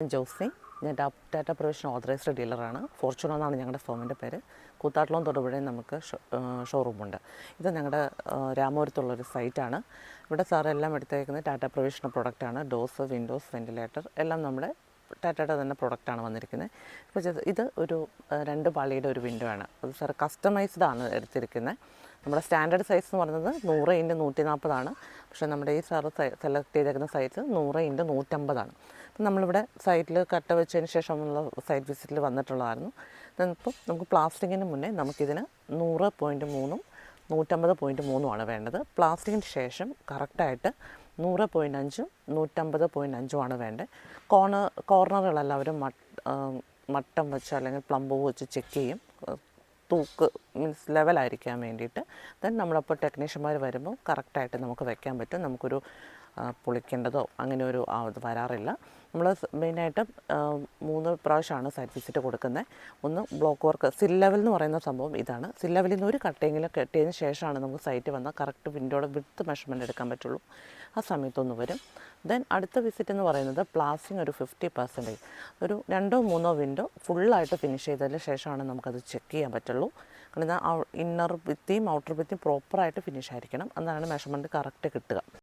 ജോസി, ഞാൻ Tata provision authorised ഡീലറാണ്. Fortuner എന്നാണ് ഞങ്ങളുടെ ഫേമിൻ്റെ പേര്. കൂത്താട്ടിലും തൊടുപുഴയും നമുക്ക് ഷോറൂമുണ്ട്. ഇത് ഞങ്ങളുടെ രാമപുരത്തുള്ളൊരു സൈറ്റാണ്. ഇവിടെ സാറെല്ലാം എടുത്തേക്കുന്നത് ടാറ്റ പ്രൊവിഷൻ പ്രൊഡക്റ്റാണ്. ഡോസ്, വിൻഡോസ്, വെൻറ്റിലേറ്റർ എല്ലാം നമ്മുടെ ടാറ്റയുടെ തന്നെ പ്രൊഡക്റ്റാണ് വന്നിരിക്കുന്നത്. ഇപ്പോൾ ഇത് ഒരു 2 പാളിയുടെ ഒരു വിൻഡോ ആണ്. അത് സാർ കസ്റ്റമൈസ്ഡ് ആണ് എടുത്തിരിക്കുന്നത്. നമ്മുടെ സ്റ്റാൻഡേർഡ് സൈസ് എന്ന് പറയുന്നത് 100x140 പക്ഷേ നമ്മുടെ ഈ സാറ് സെലക്ട് ചെയ്തേക്കുന്ന സൈസ് 100x150. അപ്പം നമ്മളിവിടെ സൈറ്റിൽ കട്ട വെച്ചതിന് ശേഷമുള്ള സൈറ്റ് വിസിറ്റിൽ വന്നിട്ടുള്ളതായിരുന്നു. ഇപ്പം നമുക്ക് പ്ലാസ്റ്റിക്കിന് മുന്നേ നമുക്കിതിന് 100.3 150.3 വേണ്ടത്. പ്ലാസ്റ്റിക്കിന് ശേഷം കറക്റ്റായിട്ട് 100.5 150.5 വേണ്ടത്. കോർണറുകളെല്ലാവരും മട്ടം വെച്ച് അല്ലെങ്കിൽ പ്ലംബോ വെച്ച് ചെക്ക് ചെയ്യും, തൂക്ക് മീൻസ് ലെവലായിരിക്കാൻ വേണ്ടിയിട്ട്. ദെൻ നമ്മളപ്പോൾ ടെക്നീഷ്യന്മാർ വരുമ്പോൾ കറക്റ്റായിട്ട് നമുക്ക് വെക്കാൻ പറ്റും. നമുക്കൊരു പൊളിക്കേണ്ടതോ അങ്ങനെ ഒരു ഇത് വരാറില്ല. നമ്മൾ മെയിനായിട്ട് 3 പ്രാവശ്യമാണ് സൈറ്റ് വിസിറ്റ് കൊടുക്കുന്നത്. ഒന്ന് ബ്ലോക്ക് വർക്ക് സിൽ ലെവൽ എന്ന് പറയുന്ന സംഭവം ഇതാണ്. സിൽ ലെവലിൽ നിന്ന് ഒരു കട്ടെങ്കിലും കെട്ടിയതിന് ശേഷമാണ് നമുക്ക് സൈറ്റ് വന്നാൽ കറക്റ്റ് വിൻഡോയുടെ വിഡ്ത്ത് മെഷർമെൻറ്റ് എടുക്കാൻ പറ്റുള്ളൂ. ആ സമയത്തൊന്ന് വരും. ദെൻ അടുത്ത വിസിറ്റ് എന്ന് പറയുന്നത് പ്ലാസ്റ്റിങ് ഒരു 50%, ഒരു 2-3 വിൻഡോ ഫുള്ളായിട്ട് ഫിനിഷ് ചെയ്തതിന് ശേഷമാണ് നമുക്കത് ചെക്ക് ചെയ്യാൻ പറ്റുള്ളൂ. കാരണം ഇന്നർ ഭിത്തിയും ഔട്ടർ ഭിത്തിയും പ്രോപ്പറായിട്ട് ഫിനിഷ് ആയിരിക്കണം. എന്നാണ് മെഷർമെൻറ്റ് കറക്റ്റ് കിട്ടുക.